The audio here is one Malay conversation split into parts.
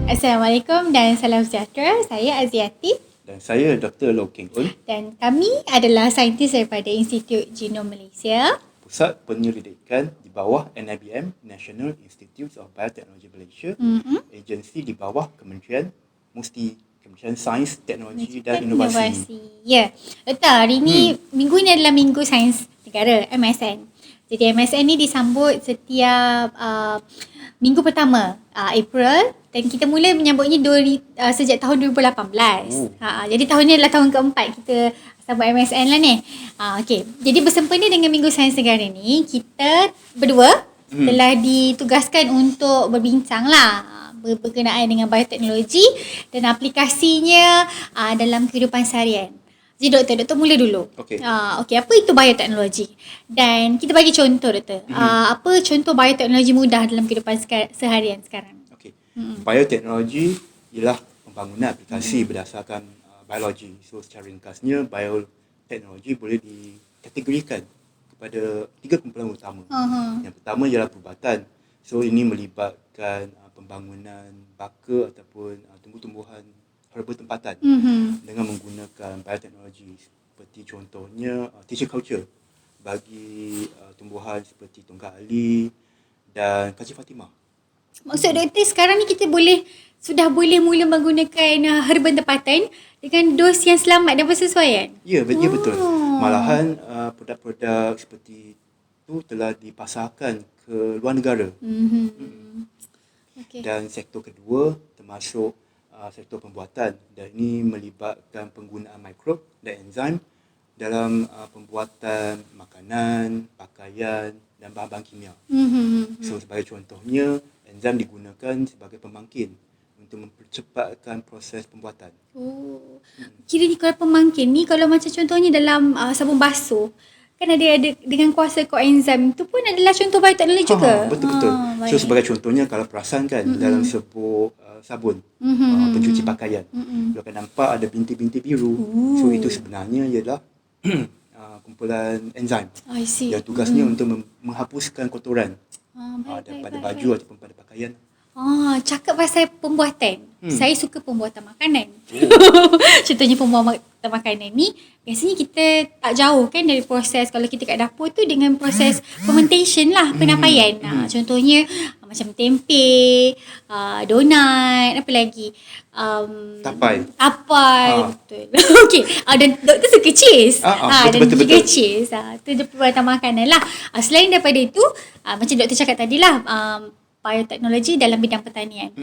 Assalamualaikum dan salam sejahtera. Saya Aziati. Dan saya Dr. Low Keng Un, Dan kami adalah saintis daripada Institut Genom Malaysia. Pusat Penyelidikan di bawah NIBM, National Institute of Biotechnology Malaysia, agensi di bawah Kementerian Kementerian Sains, Teknologi dan Inovasi. Ya, betul. Hari ni, minggu ni adalah Minggu Sains Negara, MSN. Jadi MSN ni disambut setiap minggu pertama April, dan kita mula menyambutnya sejak tahun 2018. Jadi tahun ni adalah tahun keempat kita sambut MSN lah ni. Okay. Jadi bersempena dengan Minggu Sains Negara ni, kita berdua telah ditugaskan untuk berbincang lah berkenaan dengan bioteknologi dan aplikasinya dalam kehidupan seharian. Jadi doktor mula dulu. Okey. Apa itu bioteknologi? Dan kita bagi contoh, doktor. Apa contoh bioteknologi mudah dalam kehidupan seharian sekarang? Okey. Bioteknologi ialah pembangunan aplikasi berdasarkan biologi. So secara ringkasnya, bioteknologi boleh dikategorikan kepada 3 kumpulan utama. Yang pertama ialah perubatan. So ini melibatkan pembangunan baka ataupun tumbuh-tumbuhan herba tempatan dengan menggunakan bioteknologi, seperti contohnya tissue culture bagi tumbuhan seperti tongkat ali dan kaci Fatimah. Maksud doktor, sekarang ni kita sudah boleh mula menggunakan herba tempatan dengan dos yang selamat dan bersesuaian? Ya, betul. Malahan produk-produk seperti itu telah dipasarkan ke luar negara. Okay. Dan sektor kedua termasuk sektor pembuatan, dan ini melibatkan penggunaan mikrob dan enzim dalam pembuatan makanan, pakaian dan bahan-bahan kimia. So sebagai contohnya, enzim digunakan sebagai pemangkin untuk mempercepatkan proses pembuatan. Kiranya kalau pemangkin ni, kalau macam contohnya dalam sabun basuh, kan ada dengan kuasa koenzim tu pun adalah contoh bioteknologi juga. Betul. So sebagai contohnya, kalau perasan kan dalam sebuah sabun pencuci pakaian, you akan nampak ada bintik-bintik biru. So itu sebenarnya ialah kumpulan enzim yang tugasnya untuk menghapuskan kotoran daripada baju ataupun pada pakaian. Cakap pasal pembuatan, saya suka pembuatan makanan. Contohnya pembuatan makanan ni, biasanya kita tak jauh kan dari proses, kalau kita kat dapur tu, dengan proses fermentation lah, penyampaian. Contohnya macam tempe, donat, apa lagi? Tapai. Betul. Okey. Dan doktor suka cheese. Dan juga betul. cheese. Itu dia pembuatan makanan lah. Selain daripada itu, macam doktor cakap tadi lah, bioteknologi dalam bidang pertanian.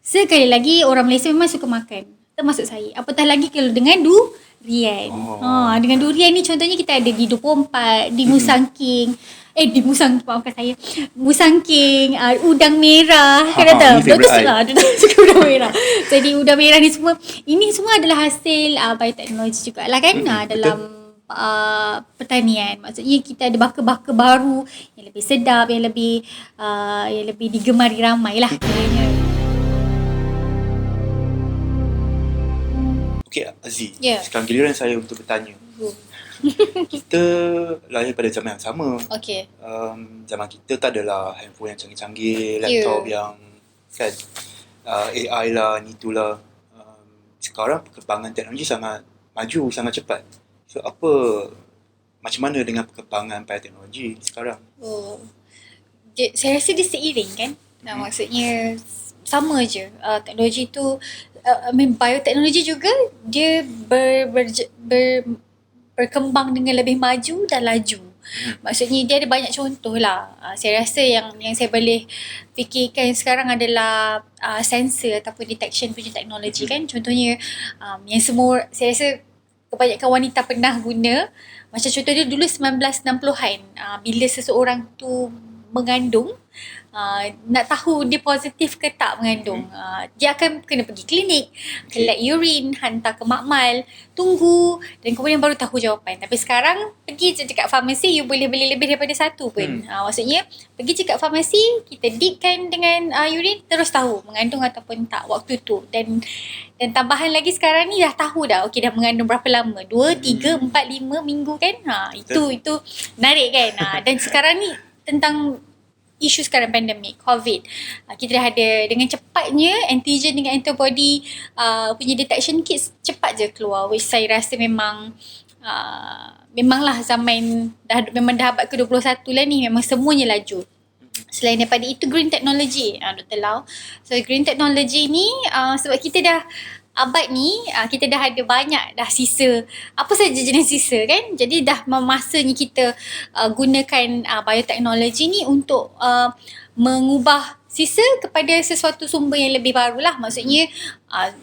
Sekali lagi, orang Malaysia memang suka makan, termasuk saya. Apatah lagi kalau dengan durian. Dengan durian ni contohnya kita ada di 24, di Musangking. Musangking, udang merah. Kan Doktor suka udang merah. Jadi udang merah ni semua, ini semua adalah hasil bioteknologi juga lah kan, dalam pertanian. Maksudnya kita ada baka-baka baru yang lebih sedap, yang lebih digemari ramai lah kiranya. Okey, Aziz. Ya. Sekarang giliran saya untuk bertanya. Kita lahir pada zaman yang sama. Okey. Zaman kita tak adalah handphone yang canggih-canggih, laptop yang kan, AI lah, ni tu lah. Sekarang perkembangan teknologi sangat maju, sangat cepat. So macam mana dengan perkembangan bioteknologi sekarang? Saya rasa dia seiring kan. Maksudnya sama je. Teknologi tu, bioteknologi juga dia berkembang dengan lebih maju dan laju. Maksudnya dia ada banyak contoh lah. Saya rasa yang saya boleh fikirkan sekarang adalah sensor ataupun detection punya teknologi kan. Contohnya yang semua, saya rasa kebanyakan wanita pernah guna. Macam contohnya dulu 1960-an, bila seseorang tu mengandung, nak tahu dia positif ke tak mengandung, dia akan kena pergi klinik, collect urine, hantar ke makmal, tunggu, dan kemudian baru tahu jawapan. Tapi sekarang pergi je dekat farmasi, you boleh beli lebih daripada satu pun. Maksudnya pergi je kat farmasi, kita dipkan dengan urine, terus tahu mengandung ataupun tak waktu tu. Dan tambahan lagi sekarang ni dah tahu dah, okey dah mengandung berapa lama, 2, 3, 4, 5 minggu kan. Itu menarik kan. Dan sekarang ni tentang isu sekarang pandemik COVID, kita dah ada dengan cepatnya antigen dengan antibody punya detection kits cepat je keluar, which saya rasa memanglah zaman memang dah abad ke-21 lah ni, memang semuanya laju. Selain daripada itu, green technology, Dr. Lau. So green technology ni sebab kita dah abad ni kita dah ada banyak dah sisa apa saja jenis sisa kan, jadi dah masanya kita gunakan bioteknologi ni untuk mengubah sisa kepada sesuatu sumber yang lebih barulah. Maksudnya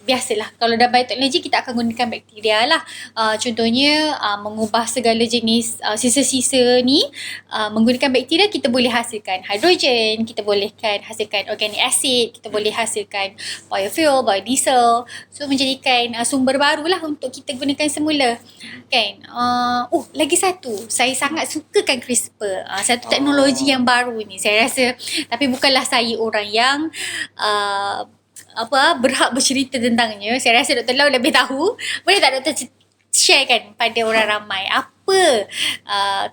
biasalah kalau dah bioteknologi kita akan gunakan bakteria lah. Contohnya mengubah segala jenis sisa-sisa ni menggunakan bakteria, kita boleh hasilkan hidrogen, kita boleh hasilkan organic acid, kita boleh hasilkan biofuel, biodiesel. So menjadikan sumber barulah untuk kita gunakan semula kan. Lagi satu, saya sangat sukakan CRISPR. Satu teknologi yang baru ni saya rasa, tapi bukanlah saya orang yang berhak bercerita tentangnya. Saya rasa Dr. Lau lebih tahu. Boleh tak Dr. sharekan pada orang ramai apa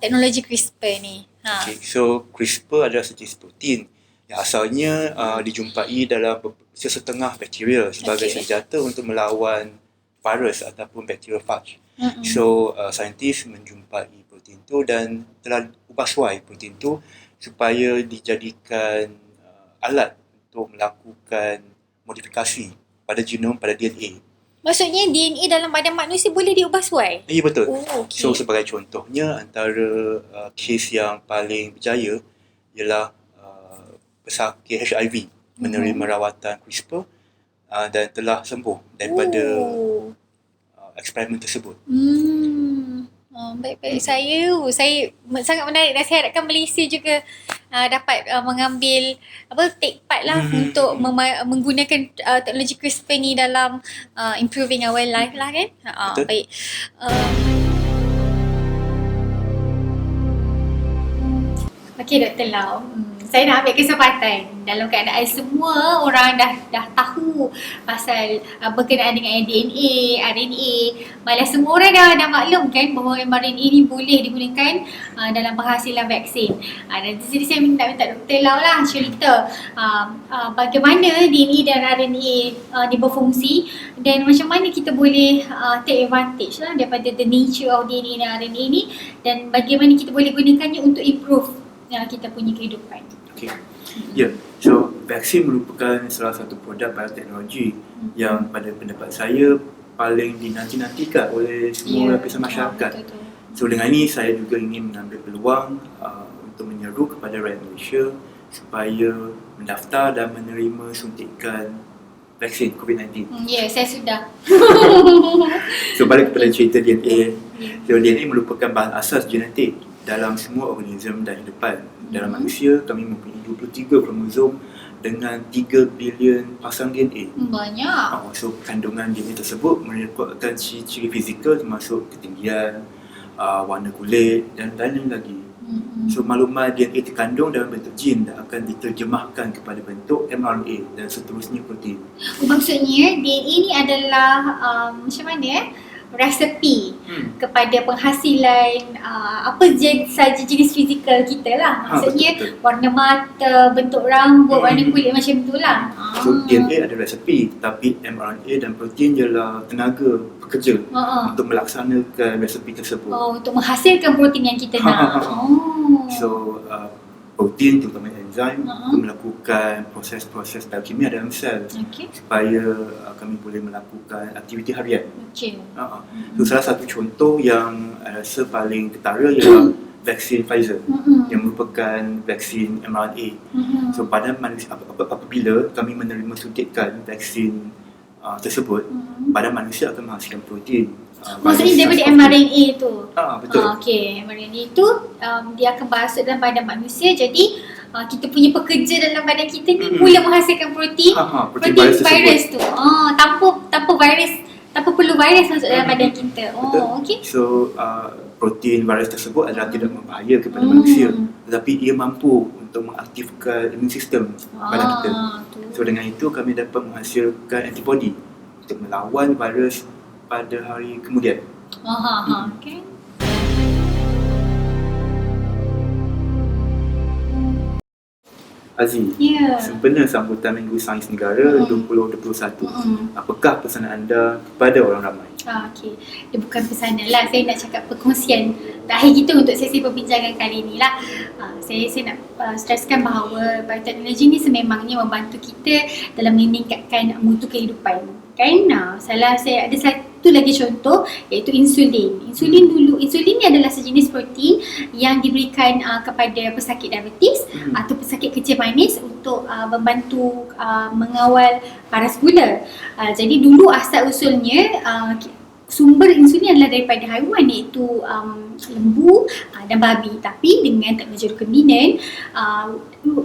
teknologi CRISPR ni? Okay, so CRISPR adalah sejenis protein yang asalnya dijumpai dalam sesetengah bakteria sebagai senjata untuk melawan virus ataupun bacteriophage. So saintis menjumpai protein tu dan telah ubah suai protein tu supaya dijadikan alat untuk melakukan modifikasi pada genom, pada DNA. Maksudnya DNA dalam badan manusia boleh diubah suai? Ya, betul. Okay. So sebagai contohnya, antara kes yang paling berjaya ialah pesakit HIV menerima rawatan CRISPR dan telah sembuh daripada eksperimen tersebut. Baik-baik. Saya sangat menarik dan saya harapkan Malaysia juga dapat mengambil take part lah untuk menggunakan teknologi CRISPR ni dalam improving our life lah kan. Baik. Okey Dr. Lau, saya nak ambil kesempatan dalam keadaan semua orang dah tahu pasal berkenaan dengan DNA, RNA, malah semua orang dah maklum kan bahawa mRNA ni boleh digunakan dalam penghasilan vaksin. Dan di sini saya minta Dr. Lau lah cerita bagaimana DNA dan RNA ni berfungsi dan macam mana kita boleh take advantage lah daripada the nature of DNA dan RNA ni, dan bagaimana kita boleh gunakannya untuk improve kita punya kehidupan. Okay. So vaksin merupakan salah satu produk bioteknologi yang pada pendapat saya paling dinanti-nantikan oleh semua lapisan masyarakat. Betul. So dengan ini saya juga ingin mengambil peluang untuk menyeru kepada rakyat Malaysia supaya mendaftar dan menerima suntikan vaksin COVID-19. Ya, saya sudah. So balik kepada cerita DNA. So DNA merupakan bahan asas genetik dalam semua organisme dan hidupan. Dalam manusia, kami mempunyai 23 kromosom dengan 3 bilion pasang DNA. Banyak. So kandungan DNA tersebut merekodkan ciri-ciri fizikal termasuk ketinggian, warna kulit dan lain-lain lagi. So maklumat DNA terkandung dalam bentuk jin dan akan diterjemahkan kepada bentuk mRNA dan seterusnya protein. Maksudnya DNA ni adalah macam mana resepi kepada penghasilan apa saja jenis fizikal kita lah. Maksudnya betul. Warna mata, bentuk rambut, warna kulit macam tu lah. So DNA ada resepi, tapi mRNA dan protein ialah tenaga pekerja untuk melaksanakan resepi tersebut. Untuk menghasilkan protein yang kita nak. So protein terutama enzim melakukan proses-proses biokimia dalam sel supaya kami boleh melakukan aktiviti harian. So salah satu contoh yang rasa paling ketara ialah vaksin Pfizer yang merupakan vaksin mRNA. So pada manusia, apabila kami menerima suntikan vaksin tersebut, badan manusia akan menghasilkan protein. Maksudnya daripada mRNA tu? Betul. mRNA tu dia akan masuk dalam badan manusia, jadi kita punya pekerja dalam badan kita ni mula menghasilkan protein virus tu. Tanpa virus, tanpa perlu virus masuk dalam badan kita. So protein virus tersebut adalah tidak berbahaya kepada manusia, tetapi ia mampu untuk mengaktifkan imun sistem badan kita. So dengan itu kami dapat menghasilkan antibody untuk melawan virus pada hari kemudian. Okay. Aziz, Ya. sempena sambutan Minggu Sains Negara 2021. Apakah pesanan anda kepada orang ramai? Okey. Dia bukan pesanan lah. Saya nak cakap perkongsian terakhir kita untuk sesi perbincangan kali ni lah. Saya nak stresskan bahawa bioteknologi ni sememangnya membantu kita dalam meningkatkan mutu kehidupan. Kan? Salah saya ada satu lagi contoh iaitu insulin. Insulin ni adalah sejenis protein yang diberikan kepada pesakit diabetes atau pesakit kecil manis untuk membantu mengawal paras gula. Jadi dulu asal usulnya sumber insulin adalah daripada haiwan iaitu lembu dan babi, tapi dengan teknologi rekombinan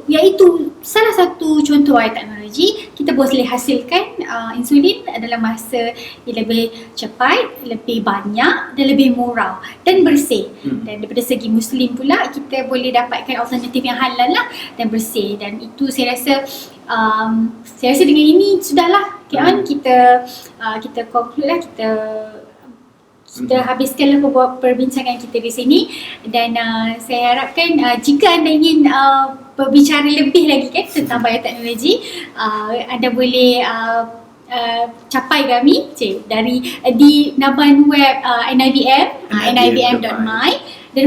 iaitu salah satu contoh teknologi, kita boleh hasilkan insulin dalam masa yang lebih cepat, lebih banyak dan lebih murah dan bersih. Dan daripada segi Muslim pula kita boleh dapatkan alternatif yang halal lah dan bersih, dan itu saya rasa dengan ini sudahlah kan, kita conclude lah, kita sudah habiskanlah perbincangan kita di sini, dan saya harapkan jika anda ingin berbicara lebih lagi kan tentang bioteknologi, anda boleh capai kami di laman web NIBM, nibm.my dan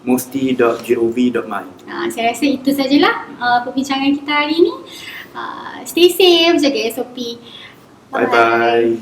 mosti.gov.my. Saya rasa itu sajalah perbincangan kita hari ini. Stay safe, jaga SOP. Bye bye.